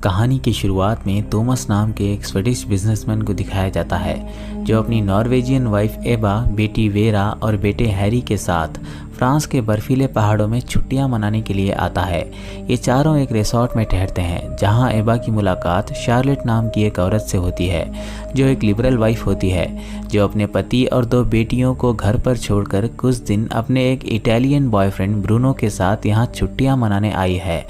कहानी की शुरुआत में तोमस नाम के एक स्वीडिश बिजनेसमैन को दिखाया जाता है जो अपनी नॉर्वेजियन वाइफ एबा, बेटी वेरा और बेटे हैरी के साथ फ्रांस के बर्फीले पहाड़ों में छुट्टियां मनाने के लिए आता है। ये चारों एक रिसोर्ट में ठहरते हैं जहां एबा की मुलाकात शार्लेट नाम की एक औरत से होती है जो एक लिबरल वाइफ होती है, जो अपने पति और 2 बेटियों को घर पर छोड़कर कुछ दिन अपने एक इटालियन बॉयफ्रेंड ब्रूनो के साथ यहाँ छुट्टियां मनाने आई है।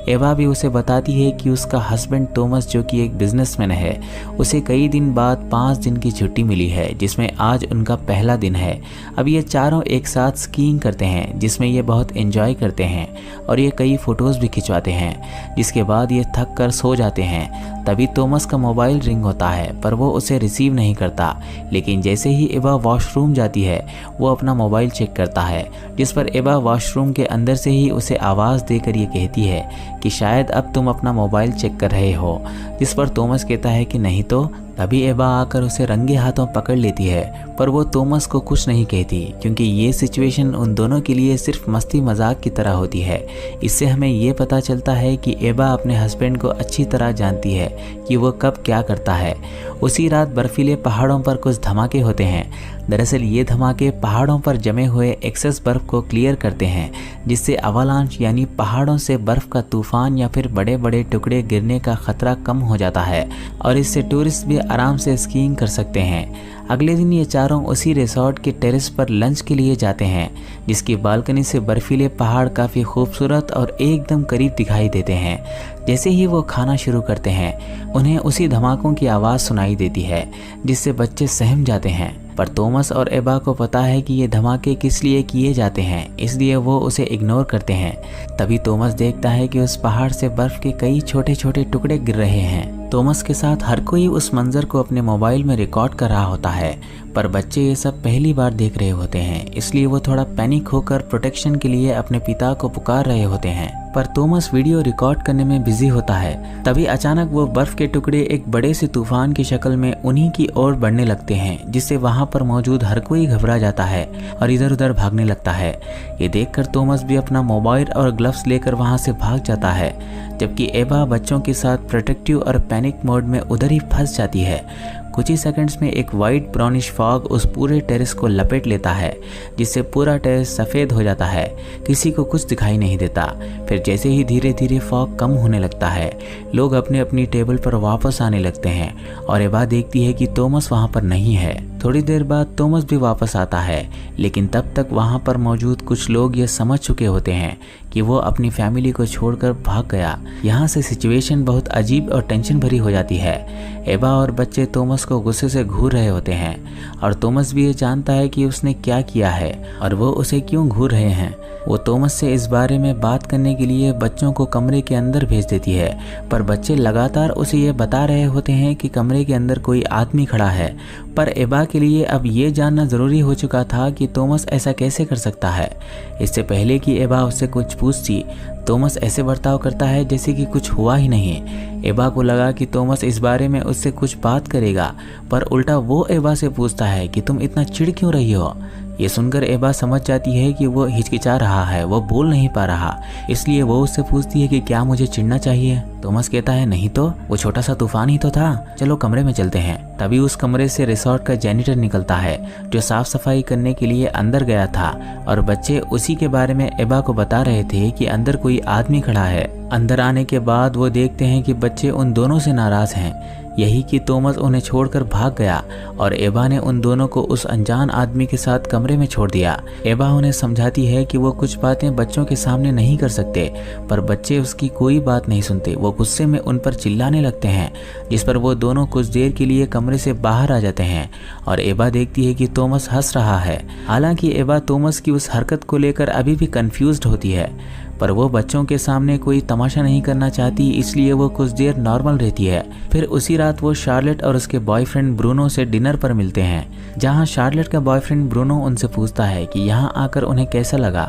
एबा भी उसे बताती है कि उसका हस्बैंड तोमस, जो कि एक बिजनेसमैन है, उसे कई दिन बाद 5 दिन की छुट्टी मिली है जिसमें आज उनका पहला दिन है। अब ये चारों एक साथ स्कीइंग करते हैं जिसमें ये बहुत एंजॉय करते हैं और ये कई फ़ोटोज़ भी खिंचवाते हैं। जिसके बाद ये थक कर सो जाते हैं। तभी तोमस का मोबाइल रिंग होता है पर वो उसे रिसीव नहीं करता, लेकिन जैसे ही एबा वॉशरूम जाती है वो अपना मोबाइल चेक करता है, जिस पर एबा वॉशरूम के अंदर से ही उसे आवाज़ देकर ये कहती है कि शायद अब तुम अपना मोबाइल चेक कर रहे हो, जिस पर तोमस कहता है कि नहीं तो। तभी एबा आकर उसे रंगे हाथों पकड़ लेती है पर वो तोमस को कुछ नहीं कहती क्योंकि ये सिचुएशन उन दोनों के लिए सिर्फ मस्ती मजाक की तरह होती है। इससे हमें ये पता चलता है कि एबा अपने हस्बैंड को अच्छी तरह जानती है कि वो कब क्या करता है। उसी रात बर्फीले पहाड़ों पर कुछ धमाके होते हैं। दरअसल ये धमाके पहाड़ों पर जमे हुए एक्सेस बर्फ को क्लियर करते हैं, जिससे अवालांच यानी पहाड़ों से बर्फ का तूफान या फिर बड़े बड़े टुकड़े गिरने का खतरा कम हो जाता है और इससे टूरिस्ट भी आराम से स्कीइंग कर सकते हैं। अगले दिन ये चारों उसी रिसोर्ट के टेरेस पर लंच के लिए जाते हैं, जिसकी बालकनी से बर्फीले पहाड़ काफ़ी खूबसूरत और एकदम करीब दिखाई देते हैं। जैसे ही वो खाना शुरू करते हैं उन्हें उसी धमाकों की आवाज़ सुनाई देती है जिससे बच्चे सहम जाते हैं। पर तोमस और एबा को पता है कि ये धमाके किस लिए किए जाते हैं, इसलिए वो उसे इग्नोर करते हैं। तभी तोमस देखता है कि उस पहाड़ से बर्फ के कई छोटे छोटे टुकड़े गिर रहे हैं। तोमस के साथ हर कोई उस मंजर को अपने मोबाइल में रिकॉर्ड कर रहा होता है, पर बच्चे ये सब पहली बार देख रहे होते हैं, इसलिए वो थोड़ा पैनिक होकर प्रोटेक्शन के लिए अपने पिता को पुकार रहे होते हैं। पर तोमस वीडियो रिकॉर्ड करने में बिजी होता है। तभी अचानक वो बर्फ के टुकड़े एक बड़े से तूफान की शक्ल में उन्हीं की ओर बढ़ने लगते हैं, जिससे वहां पर मौजूद हर कोई घबरा जाता है और इधर उधर भागने लगता है। ये देखकर तोमस भी अपना मोबाइल और ग्लव्स लेकर वहां से भाग जाता है, जबकि एबा बच्चों के साथ प्रोटेक्टिव और पैनिक मोड में उधर ही फंस जाती है। कुछ ही सेकंड्स में एक वाइट ब्राउनिश फॉग उस पूरे टेरेस को लपेट लेता है, जिससे पूरा टेरेस सफ़ेद हो जाता है। किसी को कुछ दिखाई नहीं देता। फिर जैसे ही धीरे धीरे फॉग कम होने लगता है, लोग अपने अपनी टेबल पर वापस आने लगते हैं और एबा देखती है कि तोमस वहाँ पर नहीं है। थोड़ी देर बाद तोमस भी वापस आता है, लेकिन तब तक वहाँ पर मौजूद कुछ लोग ये समझ चुके होते हैं कि वो अपनी फैमिली को छोड़कर भाग गया। यहाँ से सिचुएशन बहुत अजीब और टेंशन भरी हो जाती है। एबा और बच्चे तोमस को गुस्से से घूर रहे होते हैं और तोमस भी ये जानता है कि उसने क्या किया है और वो उसे क्यों घूर रहे हैं। वो तोमस से इस बारे में बात करने के लिए बच्चों को कमरे के अंदर भेज देती है, पर बच्चे लगातार उसे ये बता रहे होते हैं कि कमरे के अंदर कोई आदमी खड़ा है। पर एबा के लिए अब ये जानना ज़रूरी हो चुका था कि तोमस ऐसा कैसे कर सकता है। इससे पहले कि एबा उससे कुछ पूछती, तोमस ऐसे बर्ताव करता है जैसे कि कुछ हुआ ही नहीं। एबा को लगा कि तोमस इस बारे में उससे कुछ बात करेगा, पर उल्टा वो एबा से पूछता है कि तुम इतना चिढ़ क्यों रही हो। ये सुनकर एबा समझ जाती है कि वो हिचकिचा रहा है, वो बोल नहीं पा रहा, इसलिए वो उससे पूछती है कि क्या मुझे चिढ़ना चाहिए। तोमस कहता है नहीं तो, वो छोटा सा तूफान ही तो था, चलो कमरे में चलते हैं। तभी उस कमरे से रिसोर्ट का जेनिटर निकलता है जो साफ सफाई करने के लिए अंदर गया था और बच्चे उसी के बारे में एबा को बता रहे थे कि अंदर कोई आदमी खड़ा है। अंदर आने के बाद वो देखते हैं कि बच्चे उन दोनों से नाराज हैं, यही कि तोमस उन्हें छोड़कर भाग गया और एबा ने उन दोनों को उस अनजान आदमी के साथ कमरे में छोड़ दिया। एबा उन्हें समझाती है कि वो कुछ बातें बच्चों के सामने नहीं कर सकते, पर बच्चे उसकी कोई बात नहीं सुनते। वो गुस्से में उन पर चिल्लाने लगते हैं, जिस पर वो दोनों कुछ देर के लिए कमरे से बाहर आ जाते हैं और एबा देखती है कि तोमस हंस रहा है। हालांकि एबा तोमस की उस हरकत को लेकर अभी भी कंफ्यूज्ड होती है, पर वो बच्चों के सामने कोई तमाशा नहीं करना चाहती, इसलिए वो कुछ देर नॉर्मल रहती है। फिर उसी रात वो शार्लेट और उसके बॉयफ्रेंड ब्रूनो से डिनर पर मिलते हैं, जहां शार्लेट का बॉयफ्रेंड ब्रूनो उनसे पूछता है कि यहां आकर उन्हें कैसा लगा।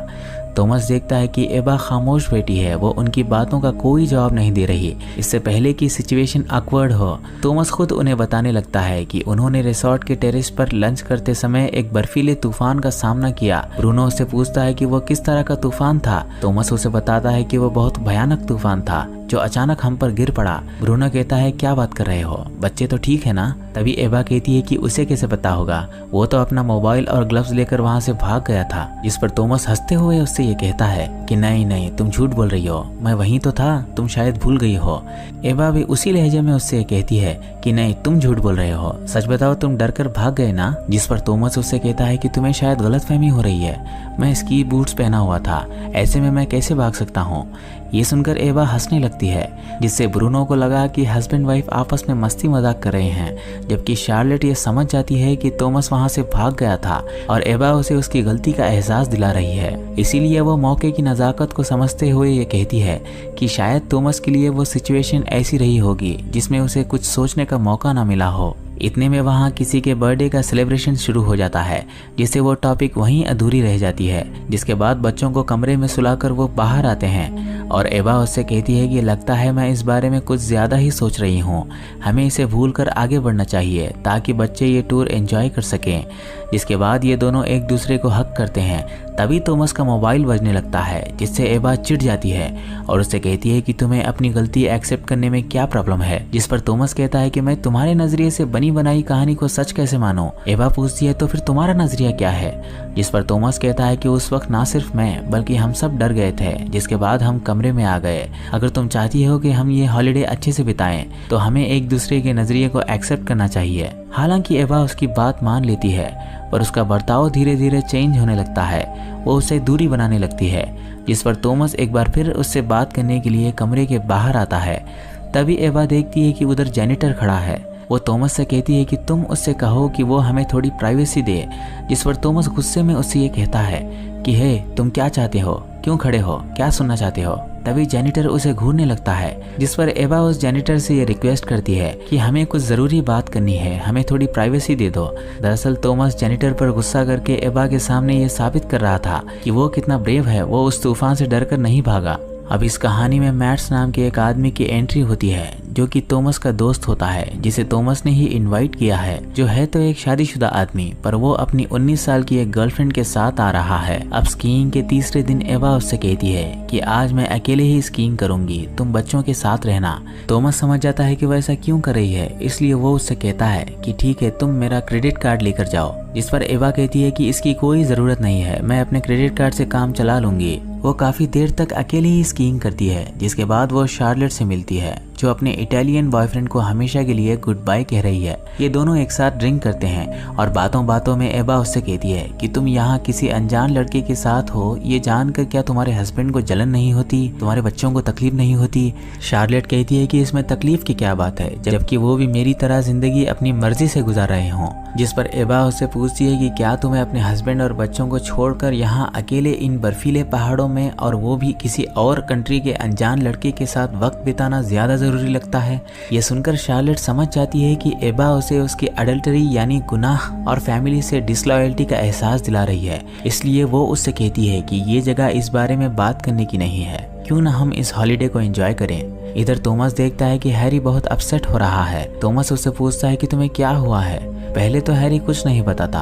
तोमस देखता है कि एबा खामोश बैठी है, वो उनकी बातों का कोई जवाब नहीं दे रही। इससे पहले कि सिचुएशन ऑकवर्ड हो, तोमस खुद उन्हें बताने लगता है कि उन्होंने रिसोर्ट के टेरेस पर लंच करते समय एक बर्फीले तूफान का सामना किया। ब्रूनो उससे पूछता है कि वो किस तरह का तूफान था। तोमस उसे बताता है कि वो बहुत भयानक तूफान था जो अचानक हम पर गिर पड़ा। ब्रूनो कहता है क्या बात कर रहे हो, बच्चे तो ठीक है ना। तभी एवा कहती है कि उसे कैसे पता होगा, वो तो अपना मोबाइल और ग्लव्स लेकर वहाँ से भाग गया था। जिस पर थॉमस हंसते हुए उससे ये कहता है कि नहीं नहीं, तुम झूठ बोल रही हो, मैं वहीं तो था, तुम शायद भूल गई हो। एवा भी उसी लहजे में उससे कहती है कि नहीं, तुम झूठ बोल रहे हो, सच बताओ तुम डर कर भाग गए ना। जिस पर थॉमस उससे कहता है कि तुम्हें शायद गलतफहमी हो रही है, मैं स्की बूट्स पहना हुआ था, ऐसे में मैं कैसे भाग सकता हूँ। ये सुनकर एवा हंसने लगती है, जिससे ब्रूनो को लगा कि हस्बैंड वाइफ आपस में मस्ती मजाक कर रहे हैं। जबकि शार्लेट ये समझ जाती है कि थॉमस वहां से भाग गया था और एवा उसे उसकी गलती का एहसास दिला रही है। इसीलिए वो मौके की नज़ाकत को समझते हुए ये कहती है कि शायद थॉमस के लिए वो सिचुएशन ऐसी रही होगी जिसमें उसे कुछ सोचने का मौका ना मिला हो। इतने में वहाँ किसी के बर्थडे का सेलिब्रेशन शुरू हो जाता है, जिससे वो टॉपिक वहीं अधूरी रह जाती है। जिसके बाद बच्चों को कमरे में सुलाकर वो बाहर आते हैं और एवा उससे कहती है कि लगता है मैं इस बारे में कुछ ज़्यादा ही सोच रही हूँ, हमें इसे भूलकर आगे बढ़ना चाहिए ताकि बच्चे ये टूर एंजॉय कर सकें। जिसके बाद ये दोनों एक दूसरे को हक करते हैं। तभी थॉमस का मोबाइल बजने लगता है, जिससे एवा चिढ़ जाती है और उससे कहती है कि तुम्हें अपनी गलती एक्सेप्ट करने में क्या प्रॉब्लम है। जिस पर थॉमस कहता है कि मैं तुम्हारे नजरिए से बनी बनाई कहानी को सच कैसे मानूं। एवा पूछती है तो फिर तुम्हारा नजरिया क्या है। जिस पर थॉमस कहता है कि उस वक्त ना सिर्फ मैं बल्कि हम सब डर गए थे, जिसके बाद हम कमरे में आ गए। अगर तुम चाहती हो कि हम ये हॉलिडे अच्छे से बिताएं तो हमें एक दूसरे के नजरिए को एक्सेप्ट करना चाहिए। हालांकि एवा उसकी बात मान लेती है, पर उसका बर्ताव धीरे धीरे चेंज होने लगता है, वो उससे दूरी बनाने लगती है। जिस पर थॉमस एक बार फिर उससे बात करने के लिए कमरे के बाहर आता है। तभी एवा देखती है कि उधर जेनिटर खड़ा है। वो थॉमस से कहती है कि तुम उससे कहो कि वो हमें थोड़ी प्राइवेसी दे। जिस पर थॉमस गुस्से में उससे ये कहता है कि हे, तुम क्या चाहते हो, क्यों खड़े हो, क्या सुनना चाहते हो। तभी जेनिटर उसे घूरने लगता है, जिस पर एवा उस जेनिटर से ये रिक्वेस्ट करती है कि हमें कुछ जरूरी बात करनी है, हमें थोड़ी प्राइवेसी दे दो। दरअसल थॉमस जेनिटर पर गुस्सा करके एवा के सामने ये साबित कर रहा था कि वो कितना ब्रेव है, वो उस तूफान से डरकर नहीं भागा। अब इस कहानी में मैट्स नाम के एक आदमी की एंट्री होती है, जो कि थॉमस का दोस्त होता है, जिसे थॉमस ने ही इनवाइट किया है, जो है तो एक शादीशुदा आदमी, पर वो अपनी 19 साल की एक गर्लफ्रेंड के साथ आ रहा है। अब स्कीइंग के तीसरे दिन एवा उससे कहती है कि आज मैं अकेले ही स्कीइंग करूंगी, तुम बच्चों के साथ रहना। थॉमस समझ जाता है कि वो ऐसा क्यों कर रही है, इसलिए वो उससे कहता है कि ठीक है, तुम मेरा क्रेडिट कार्ड लेकर जाओ। जिस पर एवा कहती है कि इसकी कोई जरूरत नहीं है, मैं अपने क्रेडिट कार्ड से काम चला लूंगी। वो काफी देर तक अकेले ही स्कीइंग करती है, जिसके बाद वो शार्लेट से मिलती है, जो अपने इटालियन बॉयफ्रेंड को हमेशा के लिए गुड बाय कह रही है। ये दोनों एक साथ ड्रिंक करते हैं और बातों बातों में एवा उससे कहती है कि तुम यहाँ किसी अनजान लड़के के साथ हो, ये जानकर क्या तुम्हारे हस्बैंड को जलन नहीं होती, तुम्हारे बच्चों को तकलीफ नहीं होती। शार्लेट कहती है कि इसमें तकलीफ की क्या बात है, जबकि वो भी मेरी तरह जिंदगी अपनी मर्जी से गुजार रहे हों। जिस पर एवा उससे पूछती है कि क्या तुम्हें अपने हस्बैंड और बच्चों को छोड़कर यहाँ अकेले इन बर्फीले पहाड़ों में, और वो भी किसी और कंट्री के अनजान लड़के के साथ वक्त बिताना ज्यादा जरूरी लगता है। ये सुनकर शार्लेट समझ जाती है कि एबा उसे उसकी अडल्टरी यानी गुनाह और फैमिली से डिसलॉयल्टी का एहसास दिला रही है। इसलिए वो उससे कहती है कि ये जगह इस बारे में बात करने की नहीं है, क्यों ना हम इस हॉलिडे को एंजॉय करें। इधर थॉमस देखता है कि हैरी बहुत अपसेट हो रहा है। थॉमस उससे पूछता है कि तुम्हें क्या हुआ है। पहले तो हैरी कुछ नहीं बताता,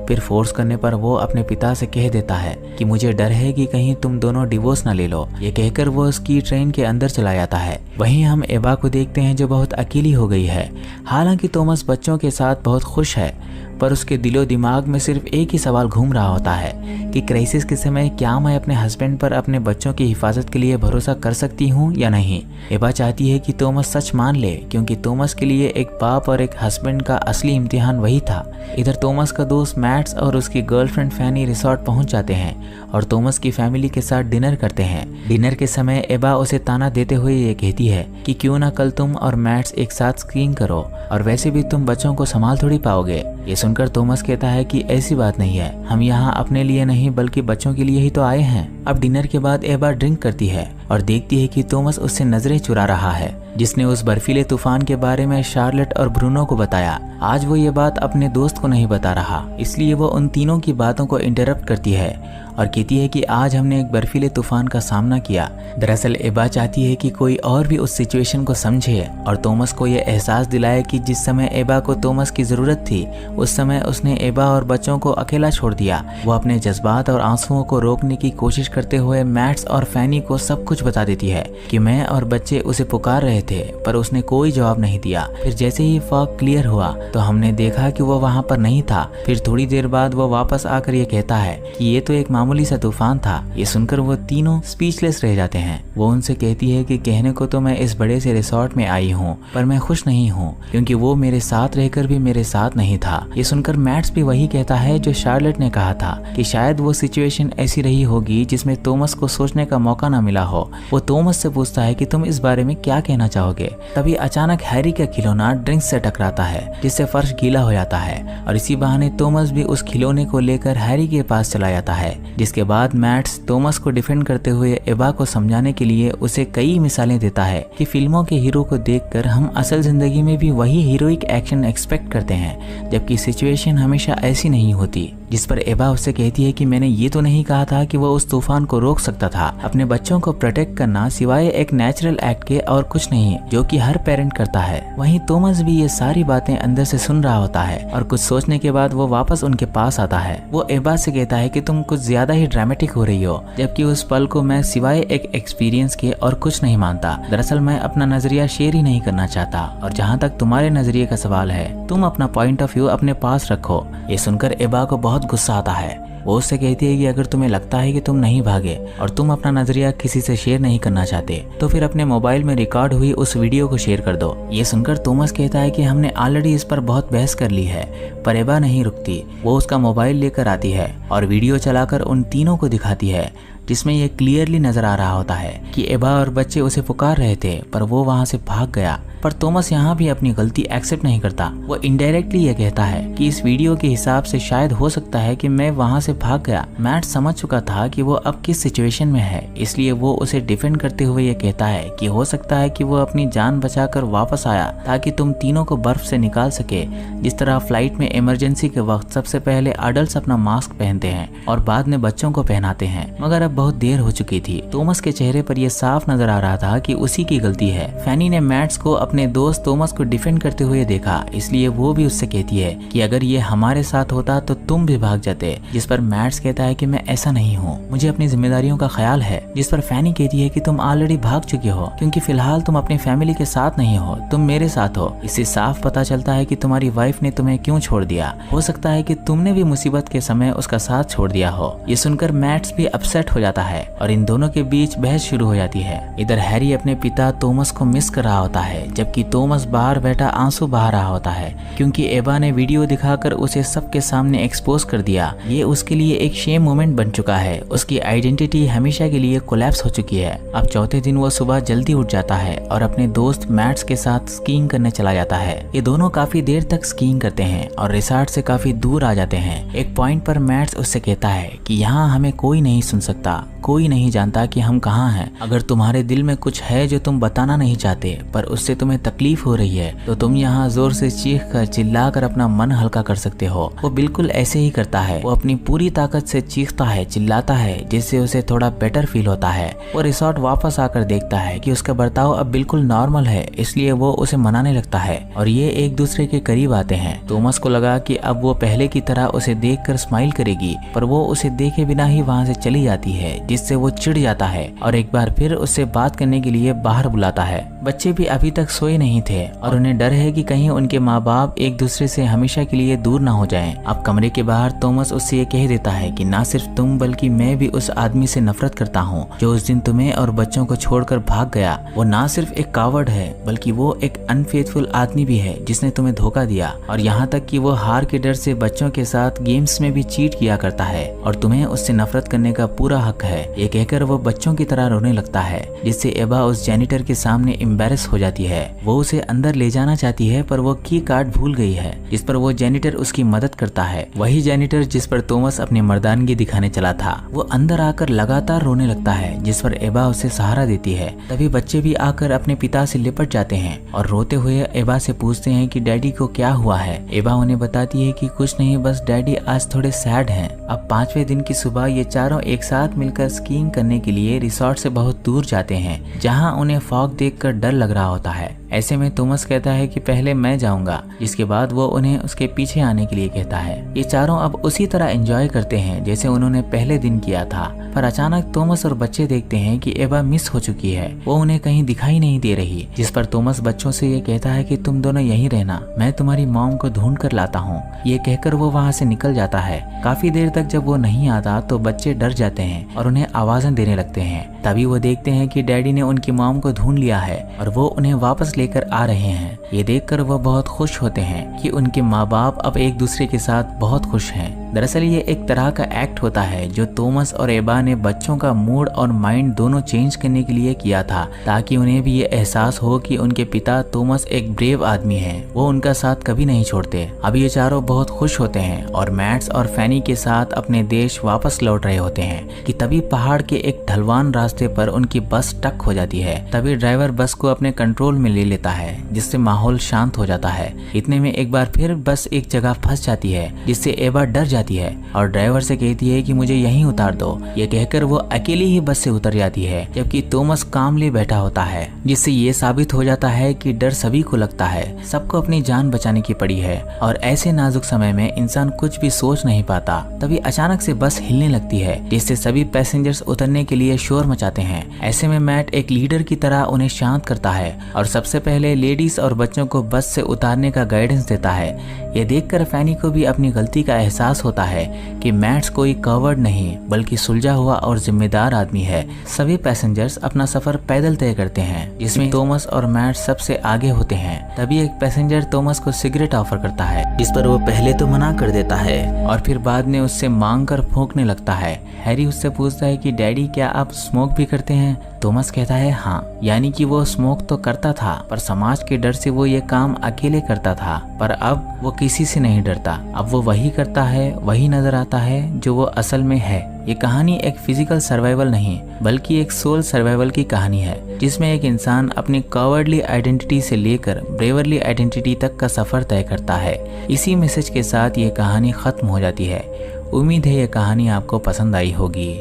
फिर फोर्स करने पर वो अपने पिता से कह देता है कि मुझे डर है कि कहीं तुम दोनों डिवोर्स ना ले लो। ये कहकर वो उसकी ट्रेन के अंदर चला जाता है। वहीं हम एबा को देखते हैं जो बहुत अकेली हो गई है। हालांकि थॉमस बच्चों के साथ बहुत खुश है, पर उसके दिलो दिमाग में सिर्फ एक ही सवाल घूम रहा होता है कि क्राइसिस के समय क्या मैं अपने हस्बैंड पर अपने बच्चों की हिफाजत के लिए भरोसा कर सकती हूँ या नहीं। एबा चाहती है कि थॉमस सच मान ले, क्योंकि थॉमस के लिए एक बाप और एक हस्बैंड का असली इम्तिहान वही था। इधर थॉमस का दोस्त मैट्स और उसकी गर्लफ्रेंड फैनी रिसोर्ट पहुंच जाते हैं और थॉमस की फैमिली के साथ डिनर करते हैं। डिनर के समय एबा उसे ताना देते हुए ये कहती है कि क्यों ना कल तुम और मैट्स एक साथ स्कीइंग करो, और वैसे भी तुम बच्चों को संभाल थोड़ी पाओगे। ये सुनकर थॉमस कहता है कि ऐसी बात नहीं है, हम यहाँ अपने लिए नहीं बल्कि बच्चों के लिए ही तो आए हैं। अब डिनर के बाद एबा ड्रिंक करती है और देखती है कि थॉमस उससे नजरें चुरा रहा है, जिसने उस बर्फीले तूफान के बारे में शार्लेट और ब्रूनो को बताया। आज वो ये बात अपने दोस्त को नहीं बता रहा, इसलिए वो उन तीनों की बातों को इंटरप्ट करती है और कहती है कि आज हमने एक बर्फीले तूफान का सामना किया। दरअसल एबा चाहती है कि कोई और भी उस सिचुएशन को समझे और थॉमस को यह एहसास दिलाए कि जिस समय एबा को थॉमस की जरूरत थी उस समय उसने एबा और बच्चों को अकेला छोड़ दिया। वो अपने जज्बात और आंसुओं को रोकने की कोशिश करते हुए मैट्स और फैनी को सब कुछ बता देती है कि मैं और बच्चे उसे पुकार रहे थे, पर उसने कोई जवाब नहीं दिया। फिर जैसे ही फॉग क्लियर हुआ तो हमने देखा कि वो वहाँ पर नहीं था। फिर थोड़ी देर बाद वो वापस आकर ये कहता है कि ये तो एक मामूली सा तूफान था। ये सुनकर वो तीनों स्पीचलेस रह जाते हैं। वो उनसे कहती है कि कहने को तो मैं इस बड़े से रिसोर्ट में आई हूँ, पर मैं खुश नहीं हूँ क्योंकि वो मेरे साथ रहकर भी मेरे साथ नहीं था। ये सुनकर मैट्स भी वही कहता है जो शार्लेट ने कहा था कि शायद वो सिचुएशन ऐसी रही होगी जिसमें थॉमस को सोचने का मौका ना मिला हो। वो थॉमस से पूछता है कि तुम इस बारे में क्या कहना चाहोगे। तभी अचानक हैरी का खिलौना ड्रिंक्स से टकराता है जिससे फर्श गीला हो जाता है और इसी बहाने थॉमस भी उस खिलौने को लेकर हैरी के पास चला जाता है। जिसके बाद मैट्स थॉमस को डिफेंड करते हुए एबा को समझाने के लिए उसे कई मिसालें देता है कि फिल्मों के हीरो को देखकर हम असल जिंदगी में भी वही हीरोइक एक्शन एक्सपेक्ट करते हैं, जबकि सिचुएशन हमेशा ऐसी नहीं होती। जिस पर एबा उससे कहती है कि मैंने ये तो नहीं कहा था कि वो उस तूफान को रोक सकता था। अपने बच्चों को प्रोटेक्ट करना सिवाय एक नेचुरल एक्ट के और कुछ नहीं है जो कि हर पेरेंट करता है। वहीं थॉमस भी ये सारी बातें अंदर से सुन रहा होता है और कुछ सोचने के बाद वो वापस उनके पास आता है। वो एबा से कहता है कि तुम कुछ ज्यादा ही ड्रामेटिक हो रही हो, जबकि उस पल को मैं सिवाय एक एक्सपीरियंस के और कुछ नहीं मानता। दरअसल मैं अपना नजरिया शेयर ही नहीं करना चाहता और जहाँ तक तुम्हारे नजरिए का सवाल है तुम अपना पॉइंट ऑफ व्यू अपने पास रखो। ये सुनकर एबा को बहुत गुस्सा आता है। वो उससे कहती है कि अगर तुम्हें लगता है कि तुम नहीं भागे और तुम अपना नजरिया किसी से शेयर नहीं करना चाहते तो फिर अपने मोबाइल में रिकॉर्ड हुई उस वीडियो को शेयर कर दो। ये सुनकर थॉमस कहता है कि हमने ऑलरेडी इस पर बहुत बहस कर ली है, पर एबा नहीं रुकती। वो उसका मोबाइल लेकर आती है और वीडियो चलाकर उन तीनों को दिखाती है जिसमें यह क्लियरली नजर आ रहा होता है कि एबा और बच्चे उसे पुकार रहे थे पर वो वहां से भाग गया। पर थॉमस यहाँ भी अपनी गलती एक्सेप्ट नहीं करता। वो इनडायरेक्टली ये कहता है कि इस वीडियो के हिसाब से शायद हो सकता है कि मैं वहां से भाग गया। मैट समझ चुका था कि वो अब किस सिचुएशन में है, इसलिए वो उसे डिफेंड करते हुए ये कहता है कि हो सकता है कि वो अपनी जान बचाकर वापस आया ताकि तुम तीनों को बर्फ से निकाल सके। जिस तरह फ्लाइट में इमरजेंसी के वक्त सबसे पहले अडल्ट अपना मास्क पहनते हैं और बाद में बच्चों को पहनाते हैं, मगर अब बहुत देर हो चुकी थी। थॉमस के चेहरे पर यह साफ नजर आ रहा था कि उसी की गलती है। फैनी ने मैट्स को अपने दोस्त थॉमस को डिफेंड करते हुए देखा, इसलिए वो भी उससे कहती है कि अगर ये हमारे साथ होता तो तुम भी भाग जाते। जिस पर मैट्स कहता है कि मैं ऐसा नहीं हूँ, मुझे अपनी जिम्मेदारियों का ख्याल है। जिस पर फैनी कहती है कि तुम ऑलरेडी भाग चुके हो क्योंकि फिलहाल तुम अपनी फैमिली के साथ नहीं हो, तुम मेरे साथ हो। इससे साफ पता चलता है कि तुम्हारी वाइफ ने तुम्हें क्यों छोड़ दिया। हो सकता है कि तुमने भी मुसीबत के समय उसका साथ छोड़ दिया हो। ये सुनकर मैट्स भी अपसेट हो जाता है और इन दोनों के बीच बहस शुरू हो जाती है। इधर हैरी अपने पिता थॉमस को मिस कर रहा होता है, जबकि थॉमस बाहर बैठा आंसू बहा रहा होता है क्योंकि एबा ने वीडियो दिखाकर उसे सबके सामने एक्सपोज कर दिया। ये उसके लिए एक शेम मोमेंट बन चुका है। उसकी आइडेंटिटी हमेशा के लिए कोलैप्स हो चुकी है। अब चौथे दिन वो सुबह जल्दी उठ जाता है और अपने दोस्त मैट्स के साथ स्कीइंग करने चला जाता है। ये दोनों काफी देर तक स्कीइंग करते हैं और रिसॉर्ट से काफी दूर आ जाते हैं। एक पॉइंट पर मैट्स उससे कहता है कि यहाँ हमें कोई नहीं सुन सकता, कोई नहीं जानता कि हम कहाँ हैं। अगर तुम्हारे दिल में कुछ है जो तुम बताना नहीं चाहते पर उससे तुम्हें तकलीफ हो रही है तो तुम यहाँ जोर से चीख कर चिल्ला कर अपना मन हल्का कर सकते हो। वो बिल्कुल ऐसे ही करता है। वो अपनी पूरी ताकत से चीखता है, चिल्लाता है, जिससे उसे थोड़ा बेटर फील होता है। वो रिसोर्ट वापस आकर देखता है कि उसका बर्ताव अब बिल्कुल नॉर्मल है, इसलिए वो उसे मनाने लगता है और ये एक दूसरे के करीब आते हैं। थॉमस को लगा कि अब वो पहले की तरह उसे देखकर स्माइल करेगी, पर वो उसे देखे बिना ही वहाँ से चली जाती है, जिससे वो चिढ़ जाता है और एक बार फिर उससे बात करने के लिए बाहर बुलाता है। बच्चे भी अभी तक सोए नहीं थे और उन्हें डर है कि कहीं उनके माँ बाप एक दूसरे से हमेशा के लिए दूर ना हो जाएं। अब कमरे के बाहर थॉमस उससे ये कह देता है कि ना सिर्फ तुम बल्कि मैं भी उस आदमी से नफरत करता हूँ जो उस दिन तुम्हें और बच्चों को छोड़कर भाग गया। वो ना सिर्फ एक कावर्ड है बल्कि वो एक अनफेथफुल आदमी भी है जिसने तुम्हें धोखा दिया और यहाँ तक कि वो हार के डर से बच्चों के साथ गेम्स में भी चीट किया करता है और तुम्हें उससे नफरत करने का पूरा हक है। ये कहकर वो बच्चों की तरह रोने लगता है, जिससे एबा उस जेनिटर के सामने एम्बैरेस हो जाती है। वो उसे अंदर ले जाना चाहती है पर वो की कार्ड भूल गई है, जिस पर वो जेनिटर उसकी मदद करता है। वही जेनिटर जिस पर थॉमस अपनी मर्दानगी दिखाने चला था। वो अंदर आकर लगातार रोने लगता है, जिस पर एबा उसे सहारा देती है। तभी बच्चे भी आकर अपने पिता से लिपट जाते हैं और रोते हुए एबा से पूछते हैं कि डैडी को क्या हुआ है। एबा उन्हें बताती है कि कुछ नहीं, बस डैडी आज थोड़े सैड हैं। अब 5वें दिन की सुबह ये चारों एक साथ मिलकर स्कीइंग करने के लिए रिसोर्ट से बहुत दूर जाते हैं, जहां उन्हें फॉग देखकर डर लग रहा होता है। ऐसे में थॉमस कहता है कि पहले मैं जाऊंगा, जिसके बाद वो उन्हें उसके पीछे आने के लिए कहता है। ये चारों अब उसी तरह एंजॉय करते हैं जैसे उन्होंने पहले दिन किया था, पर अचानक थॉमस और बच्चे देखते हैं कि एबा मिस हो चुकी है। वो उन्हें कहीं दिखाई नहीं दे रही, जिस पर थॉमस बच्चों से ये कहता है कि तुम दोनों यहीं रहना, मैं तुम्हारी मॉम को ढूंढ कर लाता हूँ। ये कहकर वो वहाँ से निकल जाता है। काफी देर तक जब वो नहीं आता तो बच्चे डर जाते हैं और उन्हें आवाजें देने लगते हैं। तभी वो देखते हैं कि डैडी ने उनकी मॉम को ढूंढ लिया है और वो उन्हें वापस लेकर आ रहे हैं। ये देखकर वो बहुत खुश होते हैं कि उनके माँ बाप अब एक दूसरे के साथ बहुत खुश हैं। दरअसल ये एक तरह का एक्ट होता है जो थॉमस और एबा ने बच्चों का मूड और माइंड दोनों चेंज करने के लिए किया था, ताकि उन्हें भी ये एहसास हो कि उनके पिता थॉमस एक ब्रेव आदमी है, वो उनका साथ कभी नहीं छोड़ते। अब ये चारों बहुत खुश होते हैं और मैट्स और फैनी के साथ अपने देश वापस लौट रहे होते हैं कि तभी पहाड़ के एक ढलवान रास्ते पर उनकी बस टक हो जाती है। तभी ड्राइवर बस को अपने कंट्रोल में ले लेता है, जिससे माहौल शांत हो जाता है। इतने में एक बार फिर बस एक जगह फंस जाती है, जिससे एबा डर जाती है और ड्राइवर से कहती है कि मुझे यहीं उतार दो। ये कहकर वो अकेली ही बस से उतर जाती है, जबकि थॉमस कामली बैठा होता है, जिससे ये साबित हो जाता है कि डर सभी को लगता है, सबको अपनी जान बचाने की पड़ी है और ऐसे नाजुक समय में इंसान कुछ भी सोच नहीं पाता। तभी अचानक से बस हिलने लगती है, जिससे सभी पैसेंजर्स उतरने के लिए शोर मचाते हैं। ऐसे में मैट एक लीडर की तरह उन्हें शांत करता है और सबसे पहले लेडीज और बच्चों को बस से उतारने का गाइडेंस देता है। ये देखकर फैनी को भी अपनी गलती का एहसास होता है कि मैट्स कोई कवर्ड नहीं बल्कि सुलझा हुआ और जिम्मेदार आदमी है। सभी पैसेंजर्स अपना सफर पैदल तय करते हैं, जिसमें थॉमस और मैट सबसे आगे होते हैं। तभी एक पैसेंजर थॉमस को सिगरेट ऑफर करता है, जिस पर वो पहले तो मना कर देता है और फिर बाद में उससे मांग कर फूंकने लगता है। हैरी उससे पूछता है कि डैडी क्या आप स्मोक भी करते हैं? थॉमस कहता है हाँ, यानी कि वो स्मोक तो करता था, पर समाज के डर से वो ये काम अकेले करता था, पर अब वो किसी से नहीं डरता। अब वो वही करता है, वही नजर आता है जो वो असल में है। ये कहानी एक फिजिकल सर्वाइवल नहीं बल्कि एक सोल सर्वाइवल की कहानी है, जिसमें एक इंसान अपनी कवर्डली आइडेंटिटी से लेकर ब्रेवरली आइडेंटिटी तक का सफर तय करता है। इसी मैसेज के साथ ये कहानी खत्म हो जाती है। उम्मीद है ये कहानी आपको पसंद आई होगी।